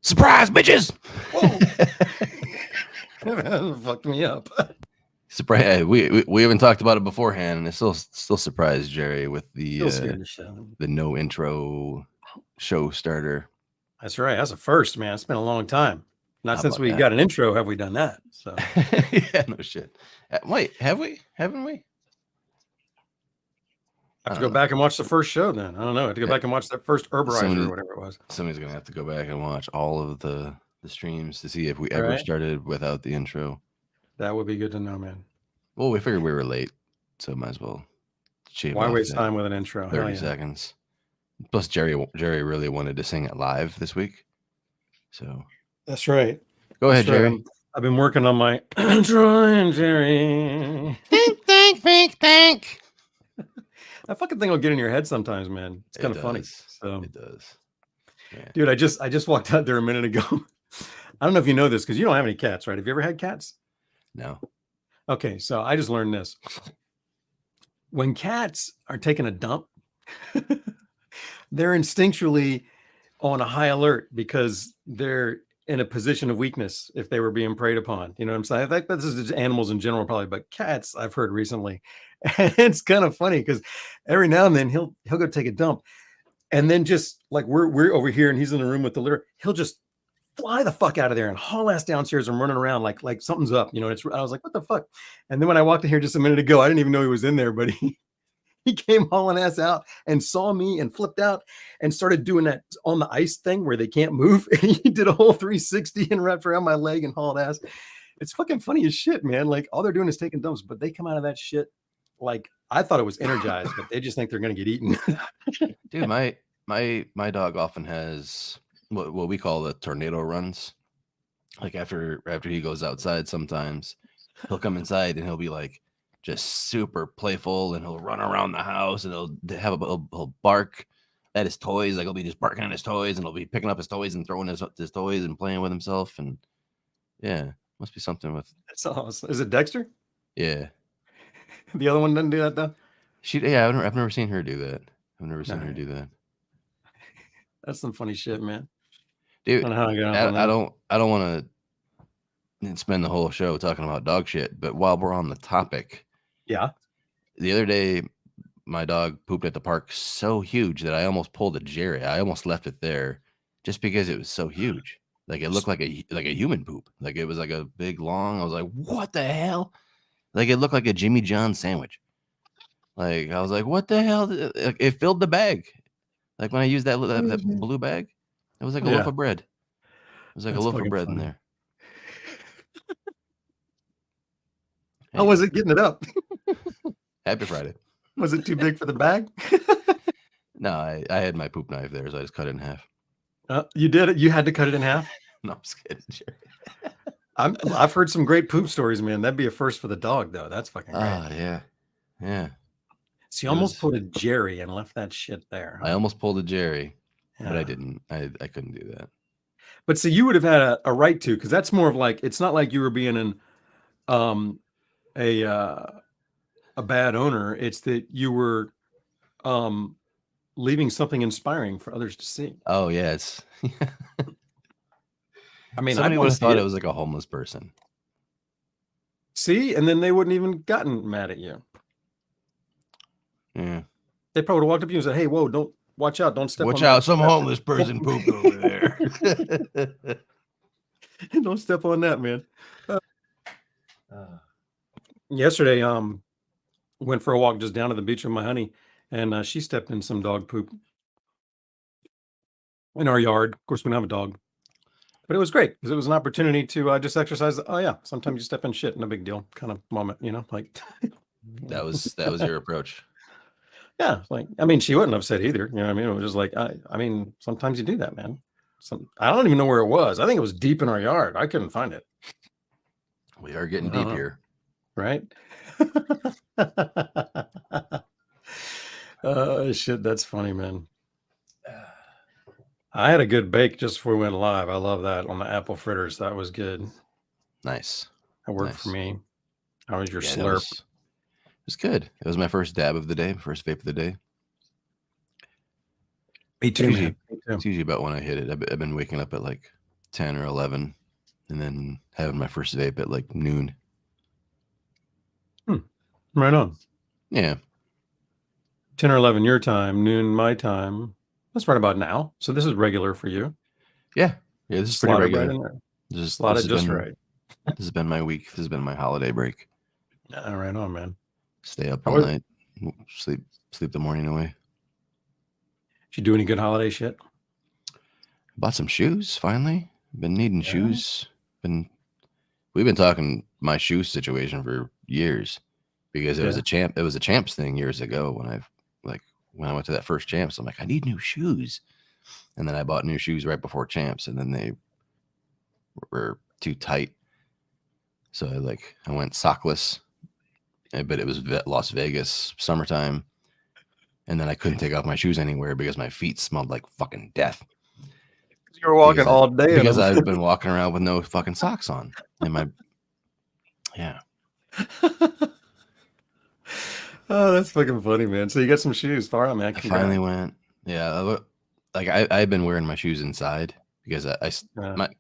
Surprise, bitches! Whoa. Fucked me up. Surprise! We haven't talked about it beforehand, and it still surprised Jerry with the no intro show starter. That's right. That's a first, man. It's been a long time. Not since we got an intro have we done that. So yeah, no shit. Wait, have we? Haven't we? I have to go back and watch the first show then. I don't know. I have to go back and watch that first Herberizer or whatever it was. Somebody's gonna have to go back and watch all of the streams to see if we ever started without the intro. That would be good to know, man. Well, we figured we were late, so might as well shave Why off waste time with an intro? 30 seconds. Plus, Jerry really wanted to sing it live this week. So that's right. Go ahead, Jerry. I've been working on my intro, Jerry. Think. That fucking thing will get in your head sometimes, man. It's kind of funny. So it does. Yeah. Dude, I just walked out there a minute ago. I don't know if you know this because you don't have any cats, right? Have you ever had cats? No. Okay, so I just learned this. When cats are taking a dump, they're instinctually on a high alert because they're in a position of weakness if they were being preyed upon. You know what I'm saying? I think this is animals in general, probably, but cats I've heard recently. And it's kind of funny because every now and then he'll go take a dump. And then just like we're over here and he's in the room with the litter, he'll just fly the fuck out of there and haul ass downstairs and running around like something's up. You know, I was like, what the fuck? And then when I walked in here just a minute ago, I didn't even know he was in there, but he came hauling ass out and saw me and flipped out and started doing that on the ice thing where they can't move. And he did a whole 360 and wrapped around my leg and hauled ass. It's fucking funny as shit, man. Like all they're doing is taking dumps, but they come out of that shit. Like I thought it was energized, but they just think they're going to get eaten. Dude, my dog often has what we call the tornado runs. Like after he goes outside, sometimes he'll come inside and he'll be like just super playful and he'll run around the house and he'll bark at his toys. Like he'll be just barking at his toys and he'll be picking up his toys and throwing his toys and playing with himself. And yeah, must be something with. That's awesome. Is it Dexter? Yeah. The other one doesn't do that though. I've never seen her do that. I've never seen her do that. That's some funny shit, man. Dude, I don't want to spend the whole show talking about dog shit, but while we're on the topic, yeah, the other day my dog pooped at the park so huge that I almost pulled a Jerry. I almost left it there just because it was so huge. Like it looked like a human poop. Like it was like a big long. I was like, what the hell? Like it looked like a Jimmy John sandwich. Like I was like, what the hell? It filled the bag. Like when I used that blue bag, it was like a loaf of bread. It was like a loaf of bread in there. How was it getting it up? Happy Friday. Was it too big for the bag? No, I had my poop knife there, so I just cut it in half. You did it? You had to cut it in half? No, I'm just kidding, Jerry. I've heard some great poop stories, man. That'd be a first for the dog, though. That's fucking great. Yeah. So you almost pulled a Jerry and left that shit there. I almost pulled a Jerry, but I didn't. I couldn't do that. But see, you would have had a right to, because that's more of like, it's not like you were being a bad owner. It's that you were leaving something inspiring for others to see. Oh yeah, it's. I mean, somebody would have thought it was like a homeless person. See, and then they wouldn't even gotten mad at you. Yeah, they probably would have walked up to you and said, "Hey, whoa, don't watch out, don't step. Watch out, some homeless person pooped over there. Don't step on that, man." Yesterday, went for a walk just down to the beach with my honey, and she stepped in some dog poop in our yard. Of course, we don't have a dog, but it was great because it was an opportunity to just exercise. Oh yeah, sometimes you step in shit, no big deal, kind of moment, you know, like. That was your approach. Yeah, like I mean, she wasn't upset either. You know what I mean? It was just like I mean, sometimes you do that, man. I don't even know where it was. I think it was deep in our yard. I couldn't find it. We are getting deep here, right? Shit, that's funny, man. I had a good bake just before we went live. I love that on the apple fritters. That was good. Nice. That worked for me. How was your slurp? It was good. It was my first dab of the day, first vape of the day. Me too. It's usually about when I hit it. I've been waking up at like 10 or 11, and then having my first vape at like noon. Right on. Yeah. 10 or 11 your time, noon my time. That's right about now. So this is regular for you. Yeah. Yeah. This is pretty Slot it right regular. in there. This, Slot this it has just been right. this has been my week. This has been my holiday break. Right on, man. Stay up How all was, night, sleep the morning away. did you do any good holiday shit? Bought some shoes finally. Been needing Yeah. shoes. We've been talking my shoe situation for years because it was Yeah. a champs thing years ago when I went to that first champs. I'm like, I need new shoes. And then I bought new shoes right before champs, and then they were too tight. So I went sockless, but it was Las Vegas summertime. And then I couldn't take off my shoes anywhere because my feet smelled like fucking death. You were walking all day in Because them. I've been walking around with no fucking socks on. And yeah. Oh, that's fucking funny, man. So you got some shoes. Far out, man. I Congrats. finally went. Yeah. I've been wearing my shoes inside because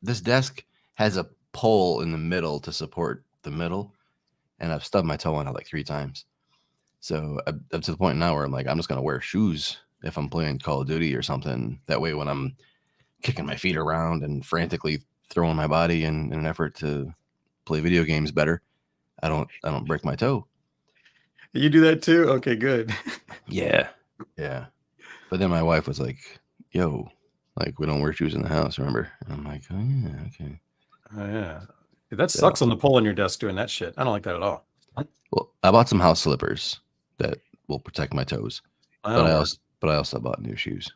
this desk has a pole in the middle to support the middle. And I've stubbed my toe on it like 3 times. So I'm to the point now where I'm like, I'm just going to wear shoes if I'm playing Call of Duty or something. That way, when I'm kicking my feet around and frantically throwing my body in an effort to play video games better, I don't break my toe. You do that too? Okay, good. Yeah. Yeah. But then my wife was like, yo, like we don't wear shoes in the house, remember? And I'm like, oh yeah, okay. Oh, yeah. That So, sucks on the pole on your desk doing that shit. I don't like that at all. well, I bought some house slippers that will protect my toes. But I also bought new shoes.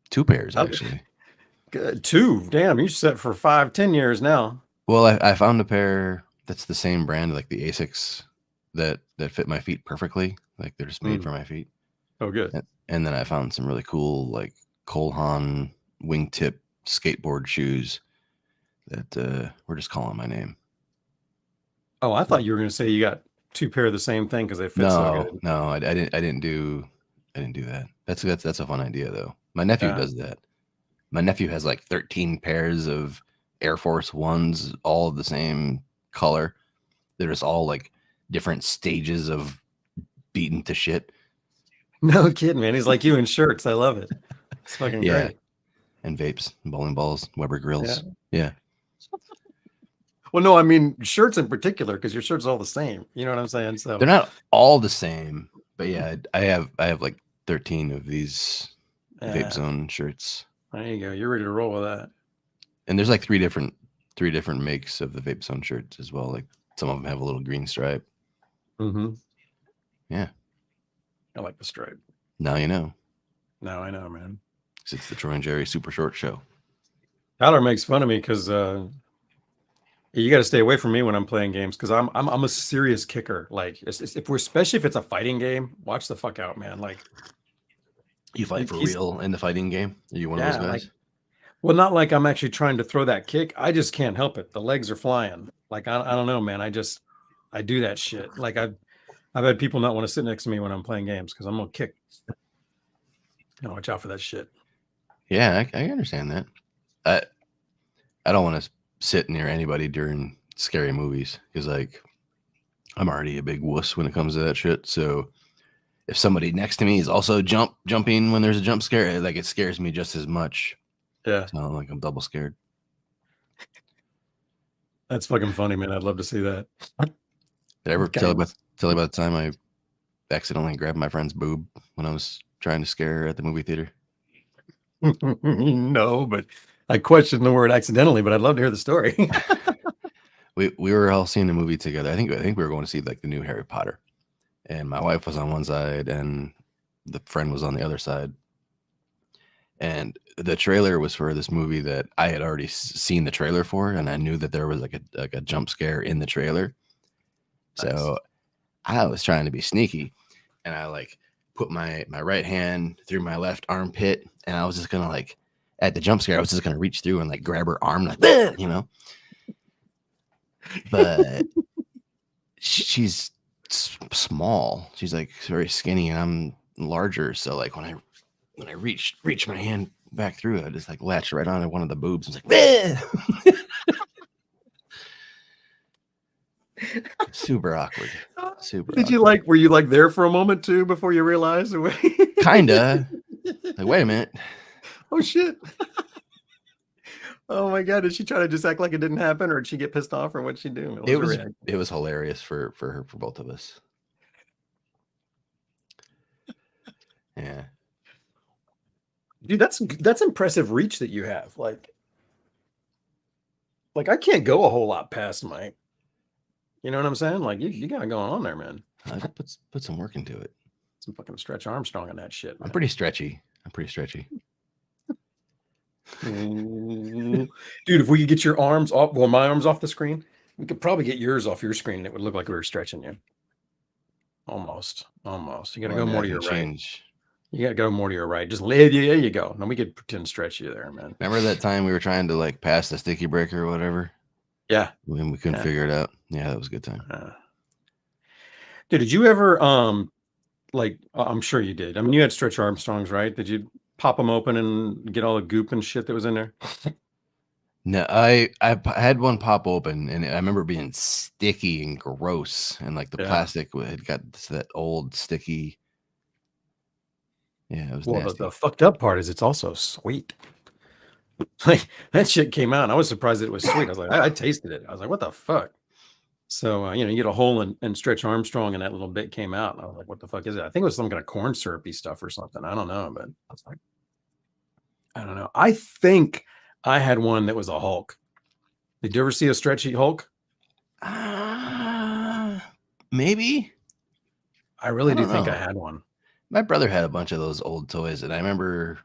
2 pairs actually. Good. 2. Damn, you set for 5-10 years now. Well, I found a pair that's the same brand, like the Asics, that fit my feet perfectly. Like they're just made for my feet. Oh, good. And then I found some really cool like Cole Haan wingtip skateboard shoes that were just calling my name. Oh, I thought you were going to say you got 2 pair of the same thing because they fit so good. No, I didn't do that. That's a fun idea though. My nephew does that. My nephew has like 13 pairs of Air Force Ones, all of the same color. They're just all like different stages of beaten to shit. No kidding, man. He's like you in shirts. I love it. It's fucking great. And vapes, bowling balls, Weber grills. Yeah. Well, no, I mean shirts in particular because your shirts are all the same. You know what I'm saying? So they're not all the same, but yeah, I have like 13 of these Vape Zone shirts. There you go. You're ready to roll with that. And there's like three different makes of the Vape Zone shirts as well. Like some of them have a little green stripe. Mm-hmm. Yeah. I like the stripe. Now you know. Now I know, man. It's the Troy and Jerry Super Short Show. Tyler makes fun of me because you got to stay away from me when I'm playing games because I'm a serious kicker. Like especially if it's a fighting game, watch the fuck out, man. Like you fight for real in the fighting game? Are you one of those guys? Like, well, not like I'm actually trying to throw that kick. I just can't help it. The legs are flying. Like I don't know, man. I do that shit. Like I've had people not want to sit next to me when I'm playing games because I'm gonna kick. Watch out for that shit. Yeah, I understand that. I don't want to sit near anybody during scary movies because like I'm already a big wuss when it comes to that shit. So if somebody next to me is also jumping when there's a jump scare, like it scares me just as much. Yeah. So like I'm double scared. That's fucking funny, man. I'd love to see that. Did I ever tell you about the time I accidentally grabbed my friend's boob when I was trying to scare her at the movie theater? No, but I questioned the word accidentally, but I'd love to hear the story. we were all seeing the movie together. I think we were going to see like the new Harry Potter, and my wife was on one side and the friend was on the other side. And the trailer was for this movie that I had already seen the trailer for, and I knew that there was like a jump scare in the trailer. Nice. So I was trying to be sneaky, and I like put my right hand through my left armpit, and I was just gonna like at the jump scare, I was just gonna reach through and like grab her arm, like But she's small. She's like very skinny, and I'm larger. So like when I reach my hand back through it. I just like latched right onto one of the boobs. And was like, "Bleh!" Super awkward. Super Did you awkward. were you like there for a moment too before you realized? Kinda. Like, wait a minute. Oh shit. Oh my God. Did she try to just act like it didn't happen, or did she get pissed off, or what'd she do? What was her reaction? It was hilarious for her, for both of us. Yeah. Dude, that's impressive reach that you have. Like I can't go a whole lot past my, you know what I'm saying? Like you got it going on there, man. I put some work into it. Some fucking Stretch Armstrong on that shit, man. I'm pretty stretchy. Dude, if we could get your arms off, well, my arms off the screen, we could probably get yours off your screen. It would look like we were stretching you. Almost. You got to go more to your right. You got to go more to your right. Just there you go. Now we could pretend stretch you there, man. Remember that time we were trying to like pass the sticky breaker or whatever? Yeah. When we couldn't figure it out. Yeah, that was a good time. Dude, did you ever like, I'm sure you did. I mean, you had Stretch Armstrongs, right? Did you pop them open and get all the goop and shit that was in there? No, I had one pop open, and I remember being sticky and gross, and like the plastic had got that old sticky. Yeah, it was nasty. The fucked up part is it's also sweet. Like that shit came out, and I was surprised that it was sweet. I was like, I tasted it. I was like, what the fuck? So you know, you get a hole in Stretch Armstrong, and that little bit came out. And I was like, what the fuck is it? I think it was some kind of corn syrupy stuff or something. I don't know, but I was like, I don't know. I think I had one that was a Hulk. Did you ever see a stretchy Hulk? Maybe. I really do think I had one. My brother had a bunch of those old toys, and I remember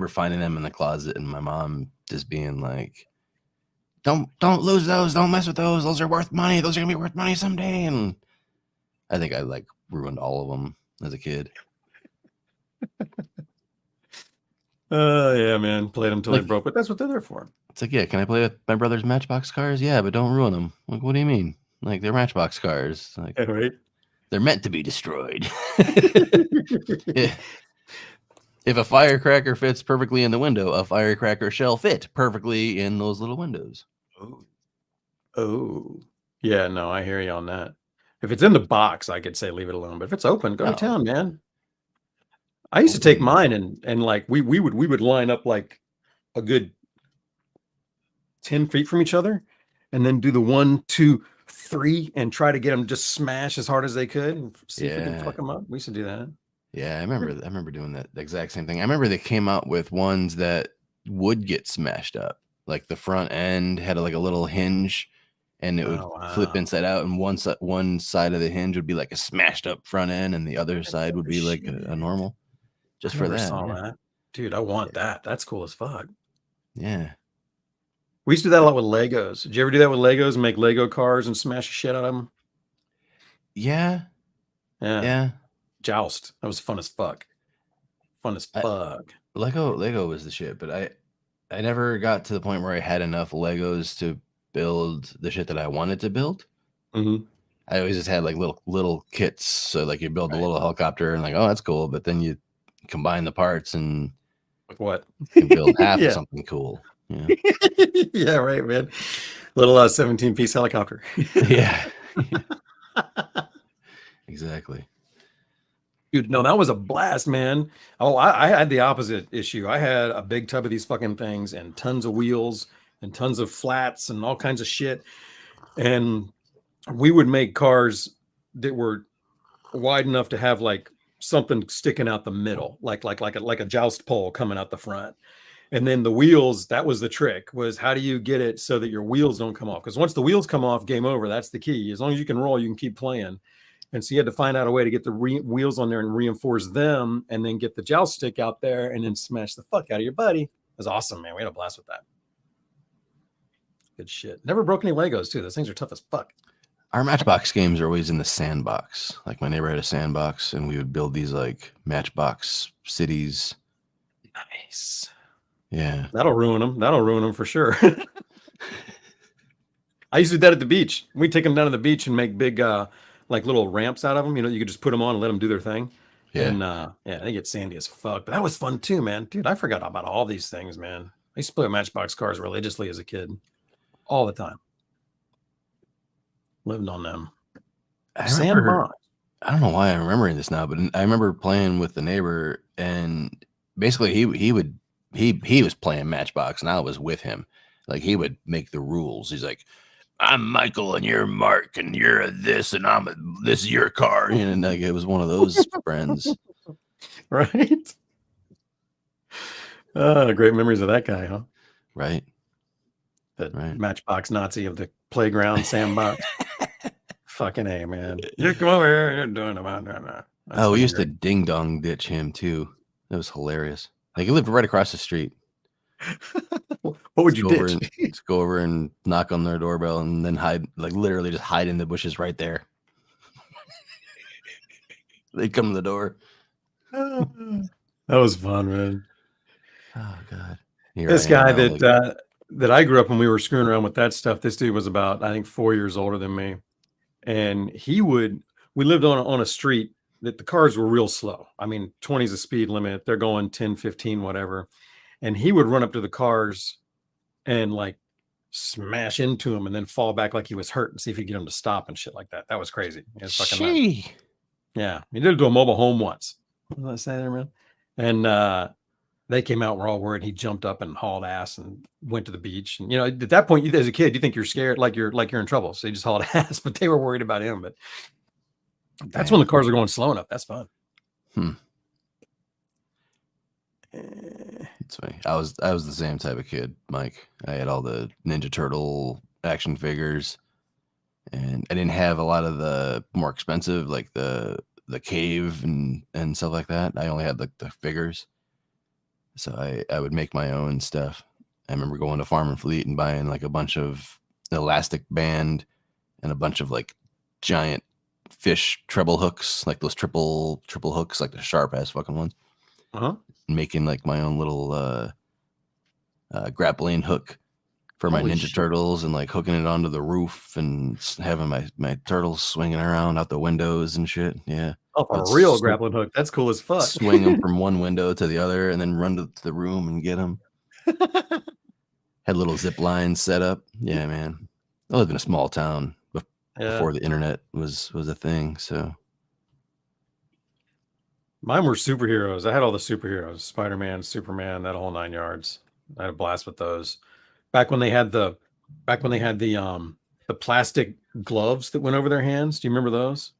finding them in the closet, and my mom just being like, Don't lose those. Don't mess with those. Those are worth money. Those are gonna be worth money someday. And I think I like ruined all of them as a kid. Yeah, man. Played them till they broke, but that's what they're there for. It's like, yeah, can I play with my brother's Matchbox cars? Yeah, but don't ruin them. Like, what do you mean? Like, they're Matchbox cars. Like, right? They're meant to be destroyed. Yeah. If a firecracker fits perfectly in the window, a firecracker shall fit perfectly in those little windows. Oh, yeah. No, I hear you on that. If it's in the box, I could say leave it alone. But if it's open, go to town, man. I used to take mine and like we would line up like a good 10 feet from each other, and then do the 1, 2, 3, and try to get them just smash as hard as they could, and see if we can fuck them up. We used to do that. Yeah, I remember doing that exact same thing. I remember they came out with ones that would get smashed up. Like the front end had like a little hinge, and it would flip inside out, and one side of the hinge would be like a smashed up front end, and the other side would be like a normal. Just for that. Saw that. Dude, I want that. That's cool as fuck. Yeah. We used to do that a lot with Legos. Did you ever do that with Legos and make Lego cars and smash the shit out of them? Yeah. Joust. That was fun as fuck. Lego was the shit, but I never got to the point where I had enough Legos to build the shit that I wanted to build. Mm-hmm. I always just had like little kits. So like you build a little helicopter and like, oh, that's cool. But then you combine the parts and with what? You can build half of something cool. Yeah. Yeah, right, man. Little 17-piece helicopter. Yeah. Exactly. Dude, no, that was a blast, man. Oh, I had the opposite issue. I had a big tub of these fucking things and tons of wheels and tons of flats and all kinds of shit. And we would make cars that were wide enough to have like something sticking out the middle, like a joust pole coming out the front. And then the wheels, that was the trick, was how do you get it so that your wheels don't come off? Because once the wheels come off, game over. That's the key. As long as you can roll, you can keep playing. And so you had to find out a way to get the wheels on there and reinforce them, and then get the joust stick out there and then smash the fuck out of your buddy. It was awesome, man. We had a blast with that. Good shit. Never broke any Legos, too. Those things are tough as fuck. Our Matchbox games are always in the sandbox. Like my neighbor had a sandbox, and we would build these like Matchbox cities. Nice. Yeah. That'll ruin them for sure. I used to do that at the beach. We'd take them down to the beach and make big like little ramps out of them. You know, you could just put them on and let them do their thing. Yeah. And yeah, they get sandy as fuck. But that was fun too, man. Dude, I forgot about all these things, man. I used to play with Matchbox cars religiously as a kid, all the time. Lived on them. I remember, Sandbox. I don't know why I'm remembering this now, but I remember playing with the neighbor, and basically he was playing Matchbox, and I was with him. Like, he would make the rules. He's like, I'm Michael, and you're Mark, and you're a this, and this is your car. And like, it was one of those friends, Right? Great memories of that guy, huh? right? The Right. Matchbox Nazi of the playground sandbox. Fucking A, man. You come over here, you're doing about that. Oh, we used to ding dong ditch him too. That was hilarious. Like, he lived right across the street. What would you ditch? Let's go over and knock on their doorbell, and then hide, like literally just hide in the bushes right there. They'd come to the door. That was fun, man. Oh God. This guy that I grew up when we were screwing around with that stuff, this dude was about, I think, 4 years older than me. And we lived on a street that the cars were real slow. I mean, 20 is the speed limit. They're going 10, 15, whatever. And he would run up to the cars and like smash into them and then fall back like he was hurt and see if he could get them to stop and shit like that. That was crazy. It was fucking nuts. Yeah. He did it to a mobile home once. What did I say there, man? And they came out and were all worried. He jumped up and hauled ass and went to the beach. And, you know, at that point, as a kid, you think you're scared, like you're in trouble. So you just hauled ass, but they were worried about him. But that's when the cars are going slow enough. That's fun. It's funny. I was the same type of kid, Mike. I had all the Ninja Turtle action figures, and I didn't have a lot of the more expensive, like the cave and stuff like that. I only had like the figures. So I would make my own stuff. I remember going to Farm and Fleet and buying like a bunch of elastic band and a bunch of like giant fish treble hooks, like those triple hooks, like the sharp ass fucking ones. Making like my own little grappling hook for my Ninja Turtles, and like hooking it onto the roof and having my turtles swinging around out the windows and shit. Yeah. Oh, a real grappling hook. That's cool as fuck. Swing them from one window to the other and then run to the room and get them. Had little zip lines set up. Yeah, man. I lived in a small town before the internet was a thing. So mine were superheroes. I had all the superheroes, Spider-Man, Superman, that whole 9 yards. I had a blast with those. Back when they had the plastic gloves that went over their hands. Do you remember those?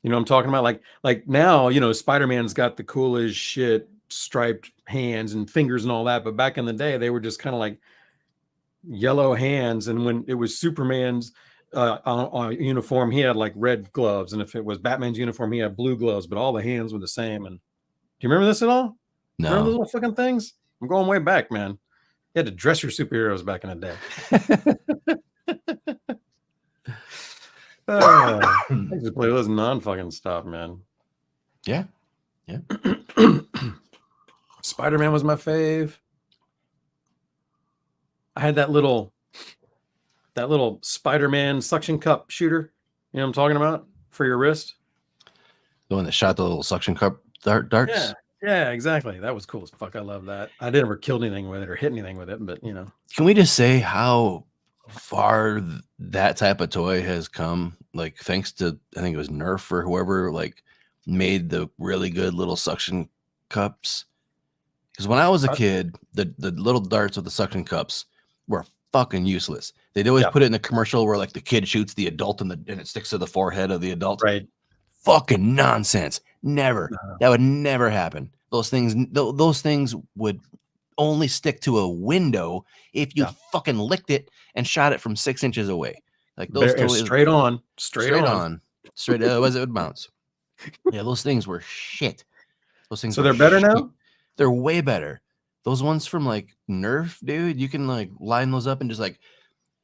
You know what I'm talking about? Like now, you know, Spider-Man's got the cool as shit striped hands and fingers and all that. But back in the day, they were just kind of like yellow hands. And when it was Superman's uniform, he had like red gloves. And if it was Batman's uniform, he had blue gloves, but all the hands were the same. And do you remember this at all? No. Remember those little fucking things? I'm going way back, man. You had to dress your superheroes back in the day. I used to play those non-fucking stuff, man. Yeah. Spider-Man was my fave. I had that little Spider-Man suction cup shooter. You know what I'm talking about? For your wrist. The one that shot the little suction cup darts. Yeah, exactly. That was cool as fuck. I love that. I never killed anything with it or hit anything with it, but you know. Can we just say how far that type of toy has come? Like, thanks to, I think it was Nerf or whoever, like, made the really good little suction cups. Because when I was a kid, the little darts with the suction cups were fucking useless. They'd always put it in the commercial where like the kid shoots the adult and it sticks to the forehead of the adult. Right. Fucking nonsense. Never. No. That would never happen. Those things would only stick to a window if you fucking licked it and shot it from 6 inches away. Like those straight on. Otherwise it would bounce. Yeah, those things were shit. Those things. So they're better now? They're way better. Those ones from like Nerf, dude, you can like line those up and just like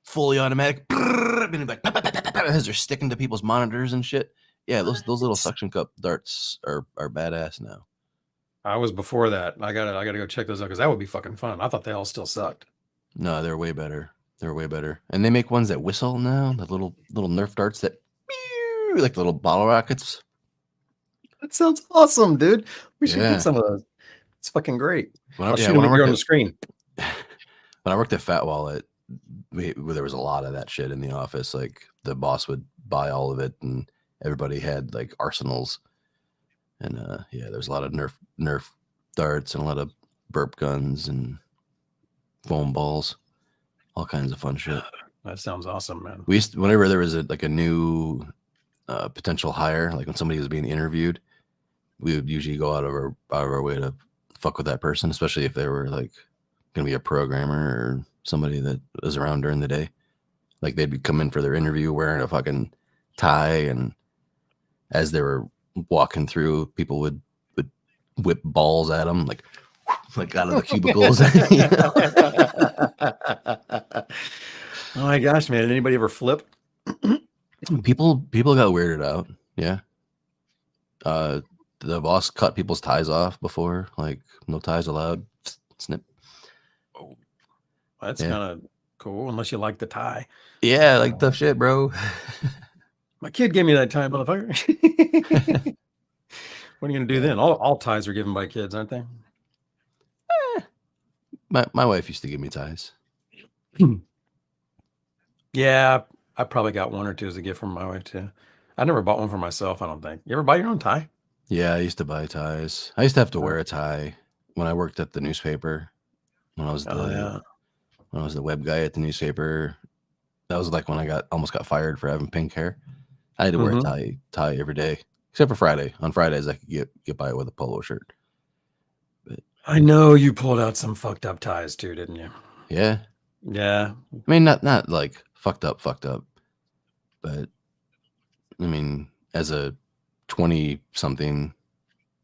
fully automatic as they're sticking to people's monitors and shit. Yeah, those little suction cup darts are badass now. I was before that. I gotta go check those out because that would be fucking fun. I thought they all still sucked. No, they're way better. They're way better. And they make ones that whistle now, the little Nerf darts that like little bottle rockets. That sounds awesome, dude. We should get Yeah. some of those. It's fucking great. When I, I'll yeah, shoot them when I here worked on the at screen. when I worked at Fat Wallet, there was a lot of that shit in the office. Like the boss would buy all of it, and everybody had like arsenals. And yeah, there was a lot of Nerf darts and a lot of burp guns and foam balls, all kinds of fun shit. That sounds awesome, man. We used whenever there was a new potential hire, like when somebody was being interviewed, we would usually go out of our way to fuck with that person, especially if they were like gonna be a programmer or somebody that was around during the day. Like they'd come in for their interview wearing a fucking tie, and as they were walking through, people would whip balls at them, like out of the cubicles. You Oh my gosh, man. Did anybody ever flip? know? People got weirded out. Yeah. The boss cut people's ties off before, like no ties allowed. Snip. Oh, that's Yeah. kind of cool, unless you like the tie. Yeah, like tough shit, bro. My kid gave me that tie, motherfucker. What are you gonna do then? All ties are given by kids, aren't they? My wife used to give me ties. Yeah, I probably got one or two as a gift from my wife too. I never bought one for myself, I don't think. You ever buy your own tie? Yeah, I used to buy ties. I used to have to Oh, wear a tie when I worked at the newspaper. When I was yeah. when I was the web guy at the newspaper, that was like when I almost got fired for having pink hair. I had to wear a tie every day, except for Friday. On Fridays, I could get by with a polo shirt. But I know you pulled out some fucked up ties too, didn't you? yeah, Yeah. I mean, not like fucked up, but I mean, as a 20 something,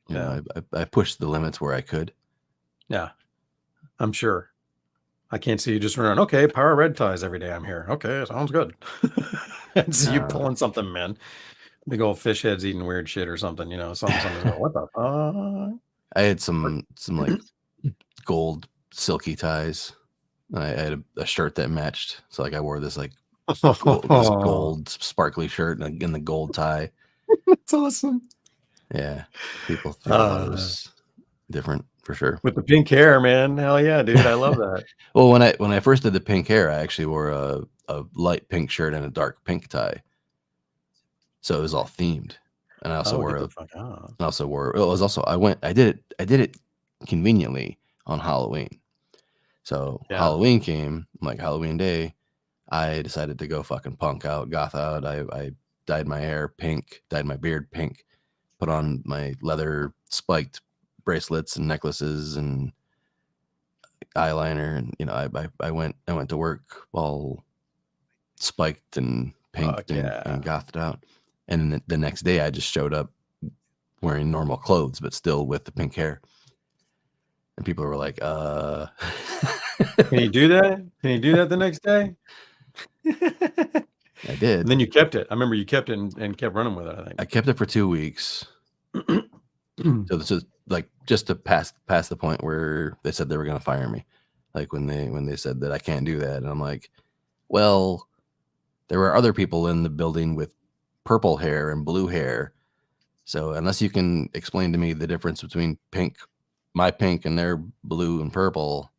you know, I pushed the limits where I could. Yeah. I'm sure. I can't see you just running, okay, power red ties every day I'm here. Okay, sounds good. And see you pulling something, man. Big old fish heads eating weird shit or something, something's going, what the fuck? I had some like gold silky ties. I had a shirt that matched, so like I wore this like gold sparkly shirt and the gold tie. That's awesome. Yeah, people thought it was different for sure. With the pink hair, man. Hell yeah, dude. I love that. Well, when I first did the pink hair, I actually wore a light pink shirt and a dark pink tie, so it was all themed. And I also wore Get a the fuck out. I also wore it was also I did it conveniently on Halloween. So Yeah. Halloween came, like Halloween day, I decided to go fucking punk out, goth out. I dyed my hair pink, dyed my beard pink, put on my leather spiked bracelets and necklaces and eyeliner, and I went to work all spiked and pinked and gothed out. And then the next day I just showed up wearing normal clothes, but still with the pink hair. And people were like, Can you do that? Can you do that the next day? I did. And then you kept it. I remember you kept it and kept running with it, I think. I kept it for 2 weeks. So this is like just to pass the point where they said they were going to fire me. Like when they said that I can't do that. And I'm like, well, there were other people in the building with purple hair and blue hair. So unless you can explain to me the difference between my pink and their blue and purple,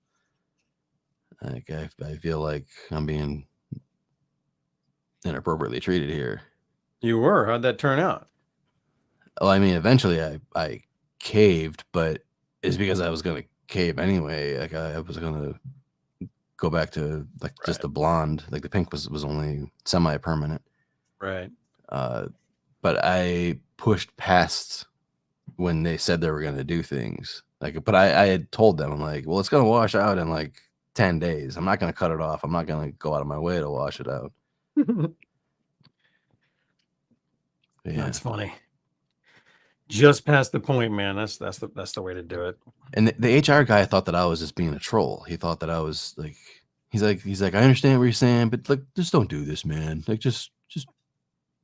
like I feel like I'm being inappropriately treated here. You were. How'd that turn out? Well, I mean, eventually I caved, but it's because I was going to cave anyway. Like I was going to go back to like just a blonde. Like the pink was only semi-permanent. Right. But I pushed past when they said they were going to do things. Like, but I had told them, I'm like, well, it's going to wash out in like 10 days. I'm not going to cut it off. I'm not going to go out of my way to wash it out. Yeah. That's funny. Just past the point, man. That's the way to do it. And the HR guy thought that I was just being a troll. He thought that I was like, he's like, I understand what you're saying, but like, just don't do this, man. Like, just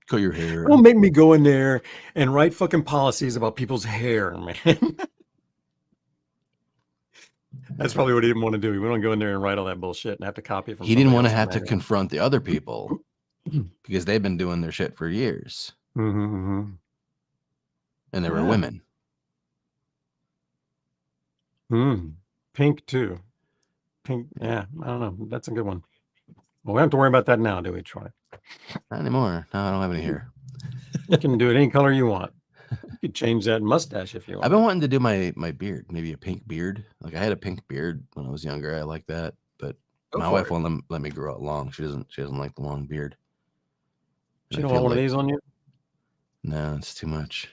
cut your hair. Don't make me go in there and write fucking policies about people's hair, man. That's probably what he didn't want to do. He wouldn't want to go in there and write all that bullshit and have to copy it from. He didn't want to have to confront the other people because they've been doing their shit for years. Mm-hmm. and there were Yeah. women. Pink too. Pink. Yeah, I don't know. That's a good one. Well, we don't have to worry about that now, do we, Troy? Not anymore. No, I don't have any hair. You can do it any color you want. You could change that mustache if you I've been want. wanting to do my beard, maybe a pink beard. Like I had a pink beard when I was younger. I like that, but Go my for wife it. won't let me grow it long. She doesn't like the long beard. And She I don't feel want one of like these on you? no, it's too much.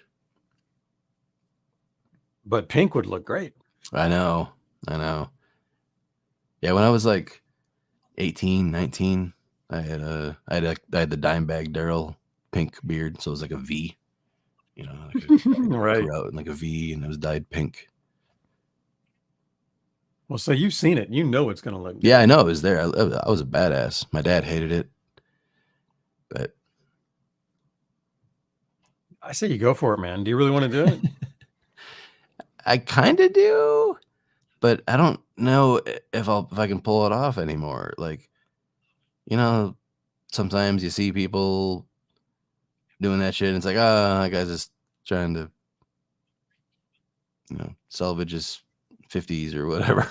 But pink would look great. I know. Yeah, when I was like 18, 19, I had the Dimebag Daryl pink beard, so it was like a V. You know, like Right. grew out in like a V, and it was dyed pink. Well, so you've seen it. You know it's going to look good. Yeah, I know it was there. I was a badass. My dad hated it, but I say you go for it, man. Do you really want to do it? I kind of do, but I don't know if I can pull it off anymore. Like, you know, sometimes you see people doing that shit, and it's like, oh, that guy's just trying to, salvage his 50s or whatever.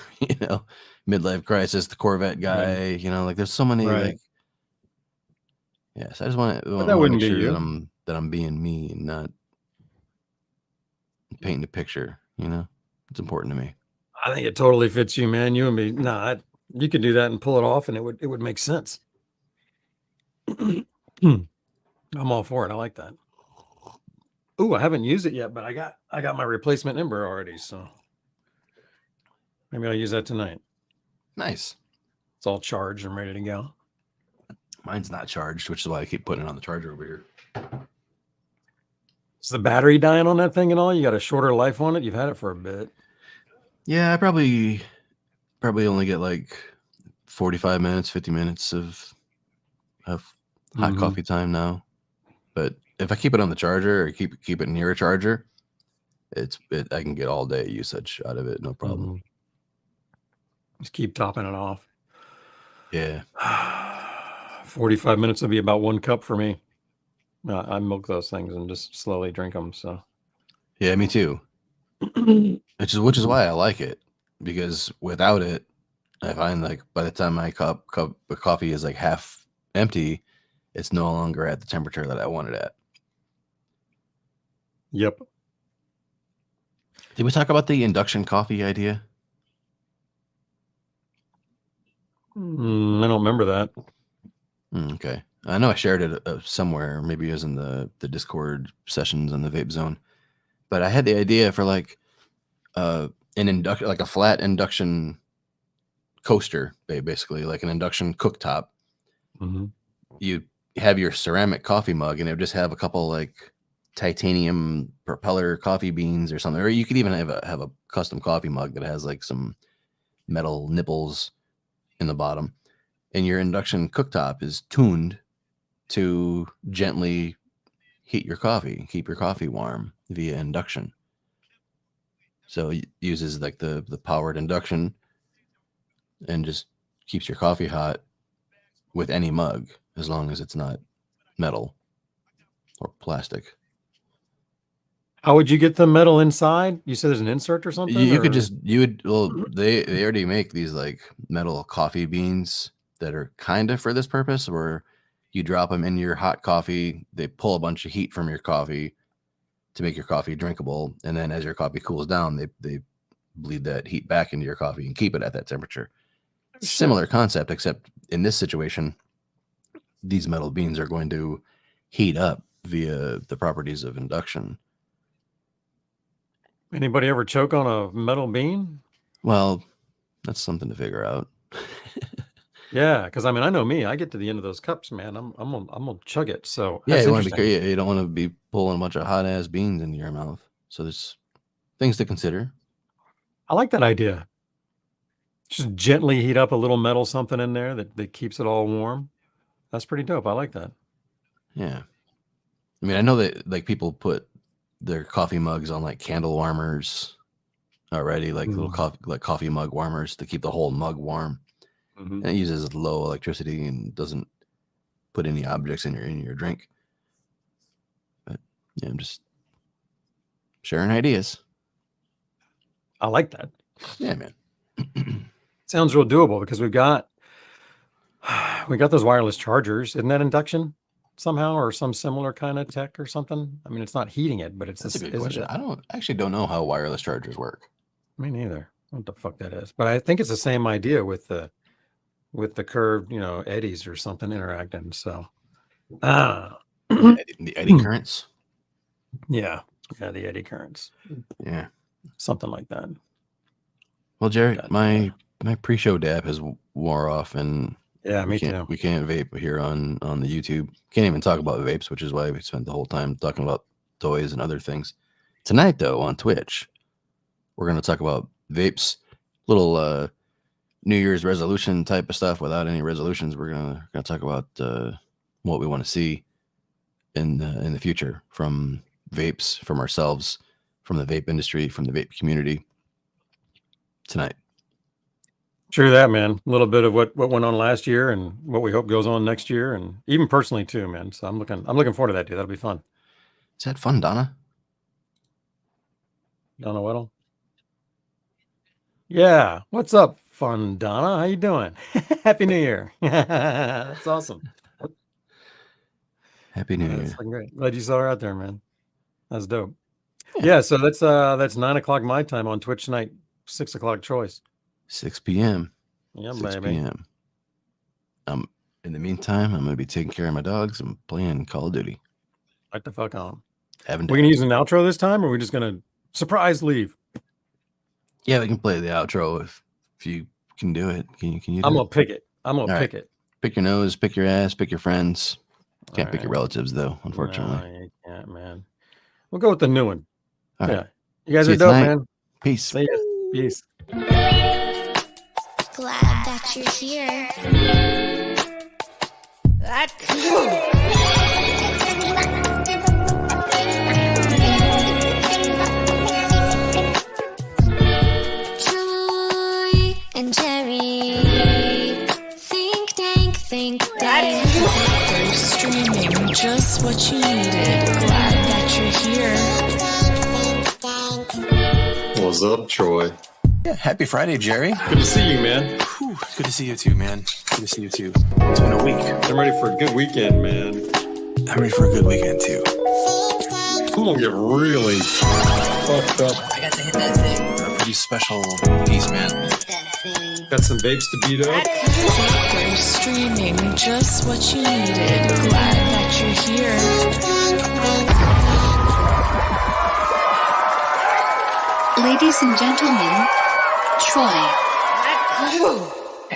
Midlife crisis, the Corvette guy. Like there's so many Right. like, yes. I just want But to that wouldn't make be sure that you. I'm being me and not painting a picture. It's important to me. I think it totally fits you, man. You and me. Nah, you could do that and pull it off, and it would make sense. I'm all for it. I like that. Ooh, I haven't used it yet, but I got my replacement ember already, so maybe I'll use that tonight. Nice. It's all charged and ready to go. Mine's not charged, which is why I keep putting it on the charger over here. Is the battery dying on that thing and all? You got a shorter life on it? You've had it for a bit. Yeah, I probably only get like 45 minutes, 50 minutes of hot coffee time now. But if I keep it on the charger or keep it near a charger, I can get all day usage out of it, no problem. Just keep topping it off. Yeah. 45 minutes would be about 1 cup for me. I milk those things and just slowly drink them. So Yeah, me too. which is why I like it, because without it, I find like by the time my cup of coffee is like half empty, it's no longer at the temperature that I want it at. Yep. Did we talk about the induction coffee idea? I don't remember that. Okay. I know I shared it somewhere. Maybe it was in the Discord sessions on the Vape Zone. But I had the idea for like an induction, like a flat induction coaster, basically like an induction cooktop. You have your ceramic coffee mug, and it would just have a couple like titanium propeller coffee beans or something. Or you could even have a custom coffee mug that has like some metal nipples in the bottom. And your induction cooktop is tuned to gently heat your coffee, keep your coffee warm via induction. So it uses like the powered induction and just keeps your coffee hot with any mug, as long as it's not metal or plastic. How would you get the metal inside? You said there's an insert or something? You could just, they already make these like metal coffee beans that are kind of for this purpose, where you drop them in your hot coffee, they pull a bunch of heat from your coffee to make your coffee drinkable, and then as your coffee cools down, they bleed that heat back into your coffee and keep it at that temperature. Similar concept, except in this situation, these metal beans are going to heat up via the properties of induction. Anybody ever choke on a metal bean? Well, that's something to figure out. Yeah, because I mean, I know me. I get to the end of those cups, man. I'm gonna chug it. So Yeah, that's you want to interesting. be, you don't want to be pulling a bunch of hot ass beans into your mouth. So there's things to consider. I like that idea. Just gently heat up a little metal something in there that keeps it all warm. That's pretty dope. I like that. Yeah. I mean, I know that like people put their coffee mugs on like candle warmers already, like little coffee mug warmers to keep the whole mug warm. And it uses low electricity and doesn't put any objects in your drink. But yeah, I'm just sharing ideas. I like that. Yeah, man. Sounds real doable because we got those wireless chargers. Isn't that induction somehow, or some similar kind of tech or something? I mean, it's not heating it, but it's That's a good isn't question. it? I actually don't know how wireless chargers work. Me neither. What the fuck that is? But I think it's the same idea with the curved, eddies or something interacting. So, The eddy currents. yeah, the eddy currents, Yeah. something like that. Well, Jerry, Got- my pre-show dab has wore off, and Yeah, we me can't too. we can't vape here on the YouTube. Can't even talk about vapes, which is why we spent the whole time talking about toys and other things. Tonight, though, on Twitch, we're going to talk about vapes, little New Year's resolution type of stuff without any resolutions. We're gonna talk about what we want to see in the future from vapes, from ourselves, from the vape industry, from the vape community. Tonight. True that, man. A little bit of what went on last year and what we hope goes on next year, and even personally too, man. So I'm looking forward to that, dude. That'll be fun. Is that fun, Donna? Donna Weddle. Yeah. What's up, fun Donna? How you doing? Happy New Year. That's awesome. Happy New That's Year. fucking great. Glad you saw her out there, man. That's dope. Yeah, so that's 9:00 my time on Twitch tonight, 6:00 Troy's. 6 p.m. Yeah, 6 baby. p.m. In the meantime, I'm gonna be taking care of my dogs and playing Call of Duty. Right the fuck on. Having We're gonna use an outro this time, or are we just gonna surprise leave? Yeah, we can play the outro if you can do it. Can you do I'm it? gonna pick it. I'm gonna All pick right. it. Pick your nose, pick your ass, pick your friends. Can't All pick your right. relatives though, unfortunately. No, you can't, man. We'll go with the new one. All Yeah. right. You guys See are you dope, tonight. man. Peace. See ya. Peace. Glad that you're here. Joy and Jerry. Think tank. They're streaming just what you needed. Glad that you're here. What's up, Troy? Yeah, happy Friday, Jerry. Good to see you, man. Whew, good to see you too, man. Good to see you too. It's been a week. I'm ready for a good weekend, man. I'm ready for a good weekend too. I'm gonna get really fucked up. I got to hit that thing. A pretty special piece, man. Got some vapes to beat up. They're streaming just what you needed. Glad that you're here. Ladies and gentlemen, Troy.